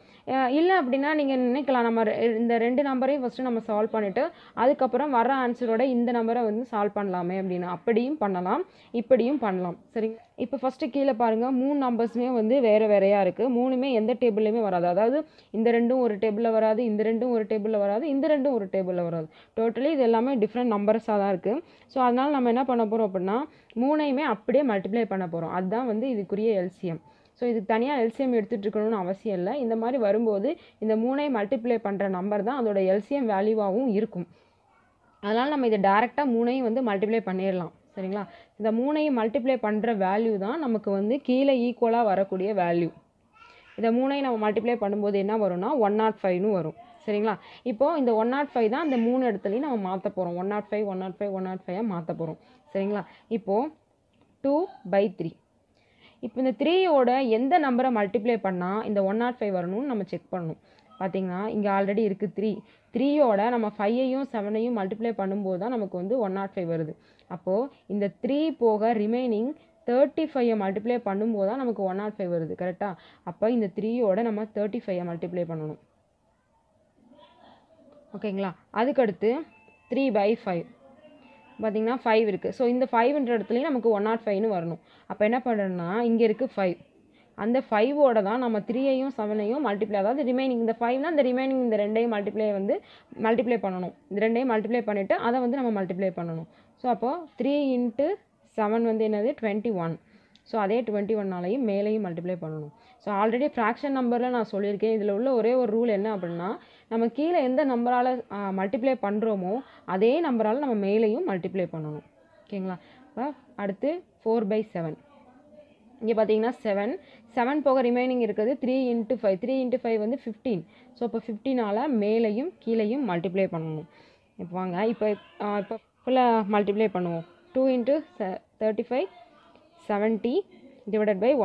இல்லை அப்படின்னா நீங்கள் நினைக்கலாம் நம்ம இந்த 2 நம்பரையும் ஃபஸ்ட்டு நம்ம சால்வ் பண்ணிவிட்டு அதுக்கப்புறம் வர ஆன்சரோட இந்த நம்பரை வந்து சால்வ் பண்ணலாமே அப்படின்னு. அப்படியும் பண்ணலாம், இப்படியும் பண்ணலாம். சரிங்க, இப்போ ஃபஸ்ட்டு கீழே பாருங்கள், 3 நம்பர்ஸுமே வந்து வேறு வேறையாக இருக்குது. 3மே எந்த டேபிள்லையுமே வராது. அதாவது இந்த 2ம் ஒரு டேபிளில் வராது, இந்த 2ம் ஒரு டேபிளில் வராது, இந்த 2ம் ஒரு டேபிளில் வராது. டோட்டலி இது எல்லாமே டிஃப்ரெண்ட் நம்பர்ஸாக தான் இருக்குது. ஸோ அதனால் நம்ம என்ன பண்ண போகிறோம் அப்படின்னா 3யுமே அப்படியே மல்டிப்ளை பண்ண போகிறோம். அதுதான் வந்து இதுக்குரிய எல்சிஎம். ஸோ இதுக்கு தனியாக எல்சிஎம் எடுத்துகிட்டு இருக்கணும்னு அவசியம் இல்லை. இந்த மாதிரி வரும்போது இந்த 3ஐயும் மல்டிப்ளை பண்ணுற நம்பர் தான் அதோட எல்சிஎம் வேல்யூவாகவும் இருக்கும். அதனால் நம்ம இதை டேரெக்டாக 3ஐயும் வந்து மல்டிப்ளை பண்ணிடலாம். சரிங்களா, இந்த 3ஐயும் மல்டிப்ளை பண்ணுற வேல்யூ தான் நமக்கு வந்து கீழே ஈக்குவலாக வரக்கூடிய வேல்யூ. இதை 3ஐயும் நம்ம மல்டிப்ளை பண்ணும்போது என்ன வரும்னா 105ன்னு வரும். சரிங்களா, இப்போது இந்த 105 தான் இந்த 3 இடத்துலையும் நம்ம மாற்ற போகிறோம். 105 105 105 மாற்ற போகிறோம். சரிங்களா, இப்போது 2/3 இப்போ இந்த 3யோட எந்த நம்பரை மல்டிப்ளை பண்ணால் இந்த 105 வரணும்னு நம்ம செக் பண்ணணும். பார்த்தீங்கன்னா இங்கே ஆல்ரெடி இருக்குது 3யோட நம்ம 5ஐயும் 7ஐயும் மல்டிப்ளை பண்ணும்போது தான் நமக்கு வந்து 105 வருது. அப்போது இந்த 3 போக ரிமைனிங் 35ஐ மல்டிப்ளை பண்ணும்போது தான் நமக்கு 105 வருது. கரெக்டாக? அப்போ இந்த 3யோட நம்ம 35ஐ மல்டிப்ளை பண்ணணும். ஓகேங்களா? அதுக்கடுத்து 3/5 பார்த்தீங்கன்னா 5 இருக்குது. ஸோ இந்த 5ன்ற இடத்துலையும் நமக்கு 105ன்னு வரணும். அப்போ என்ன பண்ணுறோன்னா இங்கே இருக்குது 5, அந்த 5ஓட தான் நம்ம 3ஐயும் 7ஐயும் மல்டிப்ளை, அதாவது ரிமைனிங் இந்த 5னா இந்த ரிமைனிங் இந்த ரெண்டையும் மல்டிப்ளை பண்ணணும். இந்த ரெண்டையும் மல்டிப்ளை பண்ணிவிட்டு அதை வந்து நம்ம மல்டிப்ளை பண்ணணும். ஸோ அப்போது 3 × 7 வந்து என்னது 21. ஸோ அதே 21னாலையும் மேலேயும் மல்டிப்ளை பண்ணணும். ஸோ ஆல்ரெடி ஃப்ராக்ஷன் நம்பரில் நான் சொல்லியிருக்கேன். இதில் உள்ள ஒரே ஒரு ரூல் என்ன அப்படின்னா, நம்ம கீழே எந்த நம்பரால் மல்டிப்ளை பண்ணுறோமோ அதே நம்பரால் நம்ம மேலேயும் மல்டிப்ளை பண்ணணும். ஓகேங்களா? இப்போ அடுத்து 4/7. இங்கே பார்த்தீங்கன்னா 7 போக ரிமைனிங் இருக்குது 3 × 5. 3 × 5 வந்து 15. ஸோ இப்போ 15ஆல் மேலேயும் கீழேயும் மல்டிப்ளை பண்ணணும். இப்போ வாங்க இப்போ ஃபுல்லாக மல்டிப்ளை பண்ணுவோம். 2 × 35 70 /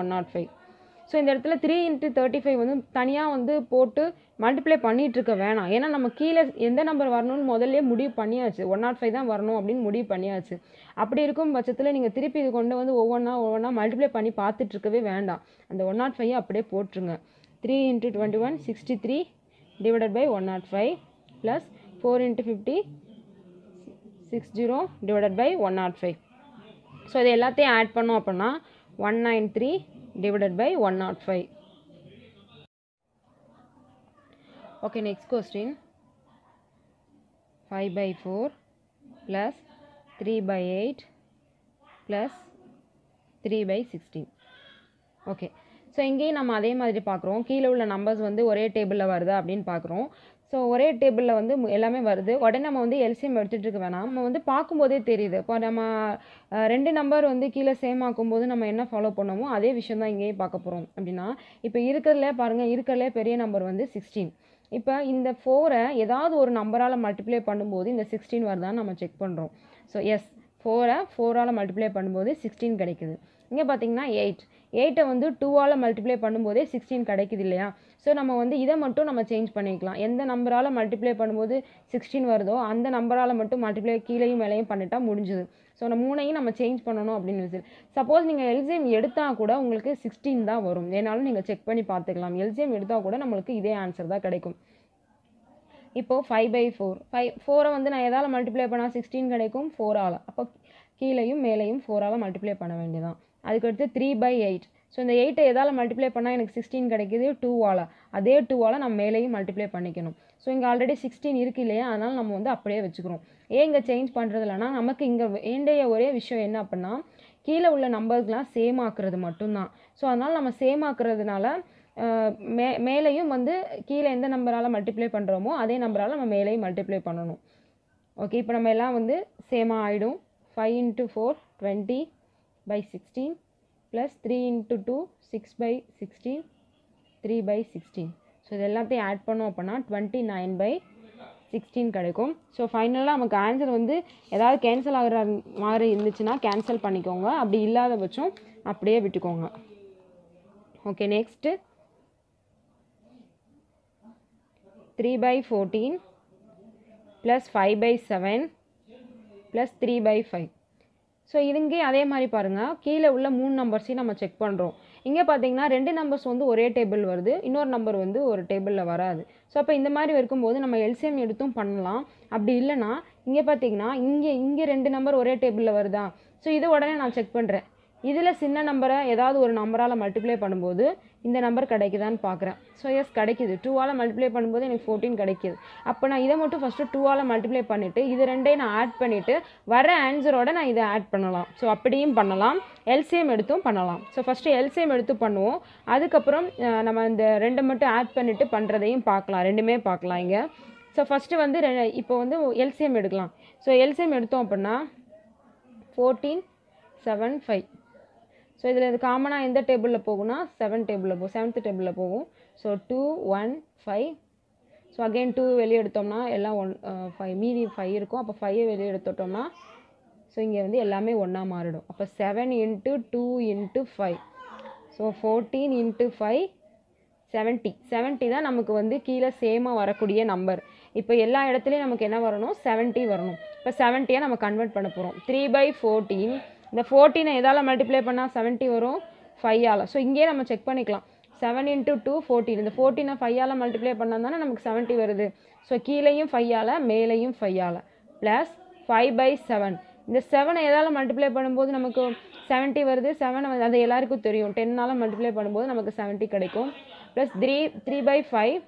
105. ஸோ இந்த இடத்துல 3 × 35 வந்து தனியாக வந்து போட்டு மல்டிப்ளை பண்ணிகிட்டு இருக்க வேணாம். ஏன்னா நம்ம கீழே எந்த நம்பர் வரணும்னு முதல்ல முடிவு பண்ணியாச்சு. 105 தான் வரணும் அப்படின்னு முடிவு பண்ணியாச்சு. அப்படி இருக்கும் பட்சத்தில் நீங்கள் திருப்பி இது கொண்டு வந்து ஒவ்வொன்றா மல்டிப்ளை பண்ணி பார்த்துட்டு இருக்கவே வேண்டாம். அந்த 105 அப்படியே போட்டுருங்க. 3 × 21 63 / 105 ப்ளஸ் 4 × 50 60 / 105. ஸோ இது எல்லாத்தையும் ஆட் பண்ணோம் அப்படின்னா 193 / 105. Okay, next question. 5/4 plus 3/8 plus 3/16. Okay, so இங்கேயும் நம்ம அதே மாதிரி பார்க்குறோம். கீழே உள்ள நம்பர்ஸ் வந்து ஒரே டேபிளில் வருதா அப்படின்னு பார்க்குறோம். ஸோ ஒரே டேபிளில் வந்து எல்லாமே வருது. உடனே நம்ம வந்து எல்சிஎம் எடுத்துகிட்டு இருக்க வேணாம். நம்ம வந்து பார்க்கும்போதே தெரியுது. இப்போ நம்ம 2 நம்பர் வந்து கீழே சேம் ஆக்கும்போது நம்ம என்ன ஃபாலோ பண்ணோமோ அதே விஷயம் தான் இங்கேயும் பார்க்க போகிறோம். அப்படின்னா இப்போ இருக்கிறதுலே பாருங்கள், இருக்கிறதுலே பெரிய நம்பர் வந்து 16. இப்போ இந்த 4ஐ ஏதாவது ஒரு நம்பரால் மல்டிப்ளை பண்ணும்போது இந்த 16 வருதான்னு நம்ம செக் பண்ணுறோம். ஸோ எஸ், 4ஐ 4ஆல் மல்டிப்ளை பண்ணும்போது 16 கிடைக்குது. இங்கே பார்த்தீங்கன்னா 8ஐ வந்து 2ஆல் மல்டிப்ளை பண்ணும்போதே 16 கிடைக்குது இல்லையா? ஸோ நம்ம வந்து இதை மட்டும் நம்ம சேஞ்ச் பண்ணிக்கலாம். எந்த நம்பரால் மல்டிப்ளை பண்ணும்போது 16 வருதோ அந்த நம்பரால் மட்டும் மல்டிப்ளை கீழேயும் மேலேயும் பண்ணிட்டா முடிஞ்சுது. ஸோ நம்ம 3ஐயும் நம்ம சேஞ்ச் பண்ணணும் அப்படின்னு. சப்போஸ் நீங்கள் எல்சிஎம் எடுத்தால் கூட உங்களுக்கு 16 தான் வரும். வேணாலும் நீங்கள் செக் பண்ணி பார்த்துக்கலாம். எல்சிஎம் எடுத்தால் கூட நம்மளுக்கு இதே ஆன்சர் தான் கிடைக்கும். இப்போது 5/4 4ஐ வந்து நான் எதால் மல்டிப்ளை பண்ணால் 16 கிடைக்கும்? 4ஆல். அப்போ கீழேயும் மேலேயும் 4ஆல் மல்டிப்ளை பண்ண வேண்டியதான். அதுக்கடுத்து 3/8. ஸோ இந்த 8ஐ எதால் மல்டிப்ளை பண்ணால் எனக்கு 16 கிடைக்கிது? 2ஆல். அதே 2ஆல் நம்ம மேலேயும் மல்டிப்ளை பண்ணிக்கணும். ஸோ இங்கே ஆல்ரெடி 16 இருக்கு இல்லையா? அதனால் நம்ம வந்து அப்படியே வச்சுக்கிறோம். ஏன் இங்கே சேஞ்ச் பண்ணுறது இல்லைனா, நமக்கு இங்கே வேண்டிய ஒரே விஷயம் என்ன அப்படின்னா, கீழே உள்ள நம்பர்ஸ்லாம் சேம் ஆக்குறது மட்டும்தான். ஸோ அதனால் நம்ம சேம் ஆக்குறதுனால மேலேயும் வந்து கீழே எந்த நம்பரால் மல்டிப்ளை பண்ணுறோமோ அதே நம்பரால் நம்ம மேலேயும் மல்டிப்ளை பண்ணணும். ஓகே, இப்போ நம்ம எல்லாம் வந்து சேமாக ஆகிடும். 5 × 4 20/16 ப்ளஸ் 3 × 2 6/16 3/16. ஸோ இது எல்லாத்தையும் ஆட் பண்ணோம் அப்படின்னா 29/16 கிடைக்கும். ஸோ ஃபைனலாக நமக்கு ஆன்சர் வந்து ஏதாவது கேன்சல் ஆகிற மாதிரி இருந்துச்சுன்னா கேன்சல் பண்ணிக்கோங்க. அப்படி இல்லாத பட்சம் அப்படியே விட்டுக்கோங்க. Okay, next 3/14 plus 5/7 plus 3/5. So இதுங்கே அதே மாதிரி பாருங்கள், கீழே உள்ள 3 நம்பர்ஸையும் நம்ம செக் பண்ணுறோம். இங்கே பார்த்தீங்கன்னா 2 நம்பர்ஸ் வந்து ஒரே டேபிள் வருது, இன்னொரு நம்பர் வந்து ஒரு டேபிளில் வராது. ஸோ அப்போ இந்த மாதிரி இருக்கும்போது நம்ம எல்சிஎம் எடுத்தும் பண்ணலாம். அப்படி இல்லைனா இங்கே பார்த்தீங்கன்னா இங்கே 2 நம்பர் ஒரே டேபிளில் வருதா? ஸோ இது உடனே நான் செக் பண்ணுறேன். இதில் சின்ன நம்பரை ஏதாவது ஒரு நம்பரால் மல்டிப்ளை பண்ணும்போது இந்த நம்பர் கிடைக்குதான்னு பார்க்குறேன். ஸோ எஸ், கிடைக்கிது. 2ஆல் மல்டிப்ளை பண்ணும்போது எனக்கு 14 கிடைக்கிது. அப்போ நான் இதை மட்டும் ஃபஸ்ட்டு 2ஆல் மல்டிப்ளை பண்ணிவிட்டு இது ரெண்டையும் நான் ஆட் பண்ணிவிட்டு வர ஆன்சரோட நான் இதை ஆட் பண்ணலாம். ஸோ அப்படியும் பண்ணலாம், எல்சிஎம் எடுத்தும் பண்ணலாம். ஸோ ஃபஸ்ட்டு எல்சிஎம் எடுத்து பண்ணுவோம். அதுக்கப்புறம் நம்ம இந்த 2 மட்டும் ஆட் பண்ணிவிட்டு பண்ணுறதையும் பார்க்கலாம். ரெண்டுமே பார்க்கலாம் இங்கே. ஸோ ஃபஸ்ட்டு வந்து இப்போ வந்து எல்சிஎம் எடுக்கலாம். ஸோ எல்சிஎம் எடுத்தோம் அப்படின்னா 14 7 5. ஸோ இதில் இது காமனாக எந்த டேபிளில் போகும்னா 7th டேபிளில் போகும். ஸோ 2 1 5. ஸோ அகெயின் 2 வெளியே எடுத்தோம்னா எல்லாம் 5 மீதி 5 இருக்கும். அப்போ 5 வெளியே எடுத்துட்டோம்னா ஸோ இங்கே வந்து எல்லாமே ஒன்றா மாறிடும். அப்போ 7 × 2 × 5. ஸோ 14 × 5 70. 70 தான் நமக்கு வந்து கீழே சேமாக வரக்கூடிய நம்பர். இப்போ எல்லா இடத்துலையும் நமக்கு என்ன வரணும், 70 வரணும். இப்போ 70 நம்ம கன்வெர்ட் பண்ண போகிறோம். 3/14. இந்த 14 எதால் மல்டிப்ளை பண்ணால் 70 வரும், 5ஆல். ஸோ இங்கேயே நம்ம செக் பண்ணிக்கலாம். 7 × 2 14. இந்த 14 5ஆல் மல்டிப்ளை பண்ணால் தானே நமக்கு 70 வருது. ஸோ கீழேயும் 5ஆல், மேலேயும் 5ஆல், ப்ளஸ் 5/7. இந்த 7 எதால் மல்டிப்ளை பண்ணும்போது நமக்கு 70 வருது. 7 அது எல்லாருக்கும் தெரியும். 10ஆல் மல்டிப்ளை பண்ணும்போது நமக்கு 70 கிடைக்கும். ப்ளஸ் 3/5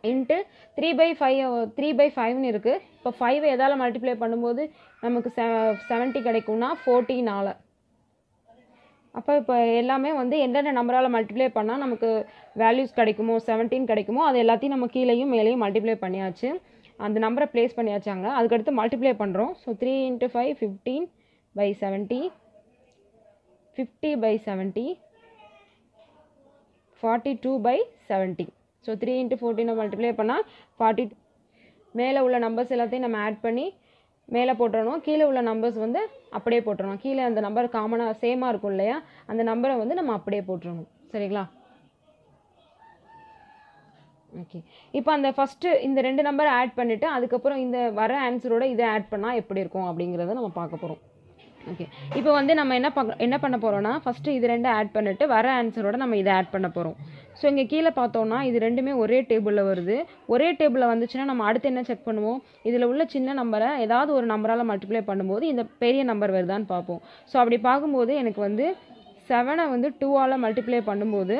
இன்ட்டு 3/5ன்னு இருக்குது. இப்போ 5 எதால் மல்டிப்ளை பண்ணும்போது நமக்கு 70 கிடைக்கும்னா 14ஆல். அப்போ இப்போ எல்லாமே வந்து எந்தெந்த நம்பரால் மல்டிப்ளை பண்ணால் நமக்கு வேல்யூஸ் கிடைக்குமோ, 17 கிடைக்குமோ, அது எல்லாத்தையும் நம்ம கீழேயும் மேலேயும் மல்டிப்ளை பண்ணியாச்சு. அந்த நம்பரை ப்ளேஸ் பண்ணியாச்சாங்க. அதுக்கடுத்து மல்டிப்ளை பண்ணுறோம். ஸோ 3 × 5 15/70, 50/70, 42/70. ஸோ 3 × 14 மல்டிப்ளை பண்ணால் 40. மேலே உள்ள நம்பர்ஸ் எல்லாத்தையும் நம்ம ஆட் பண்ணி மேலே போட்டுறணும். கீழே உள்ள நம்பர்ஸ் வந்து அப்படியே போட்டுறணும். கீழே அந்த நம்பர் காமனாக சேமாக இருக்கும் இல்லையா, அந்த நம்பரை வந்து நம்ம அப்படியே போட்டுறணும். சரிங்களா? ஓகே. இப்போ அந்த ஃபஸ்ட்டு இந்த 2 நம்பரை ஆட் பண்ணிவிட்டு அதுக்கப்புறம் இந்த வர ஆன்சரோட இதை ஆட் பண்ணால் எப்படி இருக்கும் அப்படிங்கிறத நம்ம பார்க்க போகிறோம். ஓகே. இப்போ வந்து நம்ம என்ன பண்ண போகிறோம்னா, ஃபஸ்ட்டு இது 2 ஆட் பண்ணிவிட்டு வர ஆன்சரோட நம்ம இதை ஆட் பண்ண போகிறோம். ஸோ இங்கே கீழே பார்த்தோன்னா இது ரெண்டுமே ஒரே டேபிளில் வருது. ஒரே டேபிளில் வந்துச்சுன்னா நம்ம அடுத்து என்ன செக் பண்ணுவோம், இதில் உள்ள சின்ன நம்பரை ஏதாவது ஒரு நம்பரால் மல்டிப்ளை பண்ணும்போது இந்த பெரிய நம்பர் வருதான்னு பார்ப்போம். ஸோ அப்படி பார்க்கும்போது எனக்கு வந்து 7 வந்து 2ஆல் மல்டிப்ளை பண்ணும்போது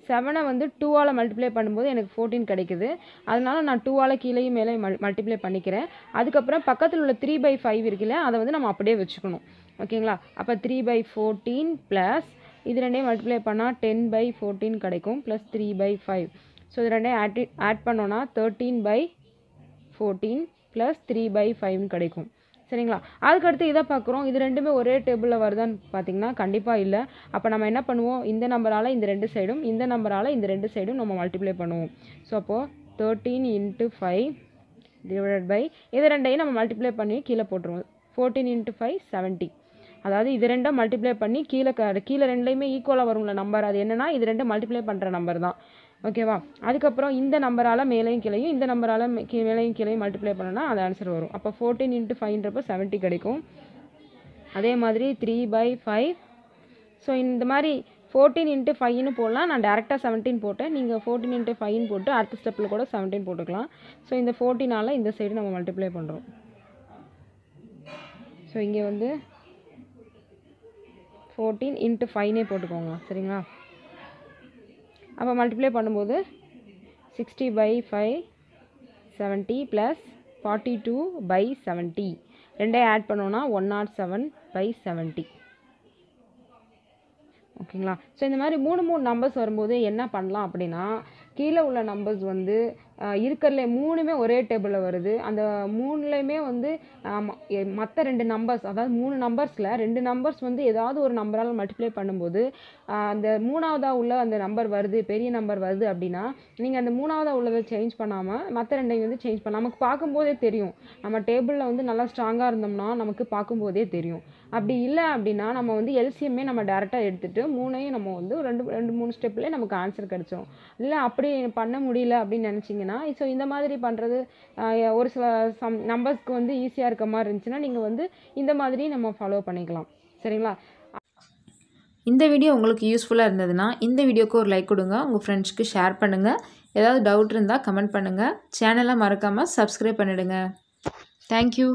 7 வந்து 2ஆல் மல்டிப்ளை பண்ணும்போது எனக்கு 14 கிடைக்குது. அதனால நான் 2ஆல் கீழேயும் மேலே மல்டிப்ளை பண்ணிக்கிறேன். அதுக்கப்புறம் பக்கத்தில் உள்ள 3/5 இருக்குல்ல, அதை வந்து நம்ம அப்படியே வச்சுக்கணும். ஓகேங்களா? அப்போ 3/14 ப்ளஸ் இது ரெண்டையும் மல்டிப்ளை பண்ணால் 10/14 கிடைக்கும், ப்ளஸ் 3/5. ஸோ இது ரெண்டையும் ஆட் பண்ணோன்னா 13/14 ப்ளஸ் 3/5 கிடைக்கும். சரிங்களா? அதுக்கடுத்து இதை பார்க்குறோம். இது ரெண்டுமே ஒரே டேபிளில் வருதான்னு பார்த்தீங்கன்னா கண்டிப்பாக இல்லை. அப்போ நம்ம என்ன பண்ணுவோம், இந்த நம்பரால் இந்த 2 சைடும், இந்த நம்பரால் இந்த 2 சைடும் நம்ம மல்டிப்ளை பண்ணுவோம். ஸோ அப்போது 13 × 5 டிவைடட் பை இது ரெண்டையும் நம்ம மல்டிப்ளை பண்ணி கீழே போட்டுருவோம். 14 × 5 70. அதாவது இது ரெண்டும் மல்டிப்ளை பண்ணி கீழே ரெண்டுலையுமே ஈக்குவலாக வரும்ல நம்பர். அது என்னென்னா இது ரெண்டும் மல்டிப்ளை பண்ணுற நம்பர் தான். ஓகேவா? அதுக்கப்புறம் இந்த நம்பரால் மேலேயும் கீழையும், இந்த நம்பரால் மேலேயும் கீழையும் மல்டிப்ளை பண்ணோன்னா அது ஆன்சர் வரும். அப்போ 14 × 5ன்றப்போ 70 கிடைக்கும். அதே மாதிரி 3/5. ஸோ இந்த மாதிரி 14 × 5ன்னு போடலாம். நான் டேரெக்டாக 17 போட்டேன். நீங்கள் 14 × 5ன்னு போட்டு அடுத்த ஸ்டெப்பில் கூட 17 போட்டுக்கலாம். ஸோ இந்த 14ஆல் இந்த சைடு நம்ம மல்டிப்ளை பண்ணுறோம். ஸோ இங்கே வந்து 14 × 5னே போட்டுக்கோங்க. சரிங்களா? அப்போ மல்டிப்ளை பண்ணும்போது 60/5 70 ப்ளஸ் 42/70. ரெண்டையும் ஆட் பண்ணோன்னா 107/70. ஓகேங்களா? ஸோ இந்த மாதிரி 3 நம்பர்ஸ் வரும்போது என்ன பண்ணலாம் அப்படின்னா, கீழே உள்ள நம்பர்ஸ் வந்து இருக்கிறதுல 3மே ஒரே டேபிளில் வருது. அந்த 3லையுமே வந்து மற்ற 2 நம்பர்ஸ், அதாவது 3 நம்பர்ஸில் 2 நம்பர்ஸ் வந்து ஏதாவது ஒரு நம்பரால் மல்டிப்ளை பண்ணும்போது அந்த 3ஆவதாக உள்ள அந்த நம்பர் வருது, பெரிய நம்பர் வருது அப்படின்னா நீங்கள் அந்த 3ஆவதாக உள்ளதை சேஞ்ச் பண்ணாமல் மற்ற 2ஐயும் வந்து சேஞ்ச் பண்ண நமக்கு பார்க்கும்போதே தெரியும். நம்ம டேபிளில் வந்து நல்லா ஸ்ட்ராங்காக இருந்தோம்னா நமக்கு பார்க்கும்போதே தெரியும். அப்படி இல்லை அப்படின்னா நம்ம வந்து எல்சிஎம்மே நம்ம டேரெக்டாக எடுத்துகிட்டு 3ஐயும் நம்ம வந்து 2-3 ஸ்டெப்லேயே நமக்கு ஆன்சர் கிடச்சிரும். இல்லை அப்படி பண்ண முடியல அப்படின்னு நினச்சிங்கன்னா, ஸோ இந்த மாதிரி பண்ணுறது ஒரு சில நம்பர்ஸ்க்கு வந்து ஈஸியாக இருக்க மாதிரி இருந்துச்சுன்னா நீங்கள் வந்து இந்த மாதிரி நம்ம ஃபாலோ பண்ணிக்கலாம். சரிங்களா? இந்த வீடியோ உங்களுக்கு யூஸ்ஃபுல்லாக இருந்ததுன்னா இந்த வீடியோக்கு ஒரு லைக் கொடுங்க, உங்கள் ஃப்ரெண்ட்ஸ்க்கு ஷேர் பண்ணுங்கள். ஏதாவது டவுட் இருந்தால் கமெண்ட் பண்ணுங்கள். சேனலை மறக்காமல் சப்ஸ்கிரைப் பண்ணிவிடுங்க. தேங்க்யூ.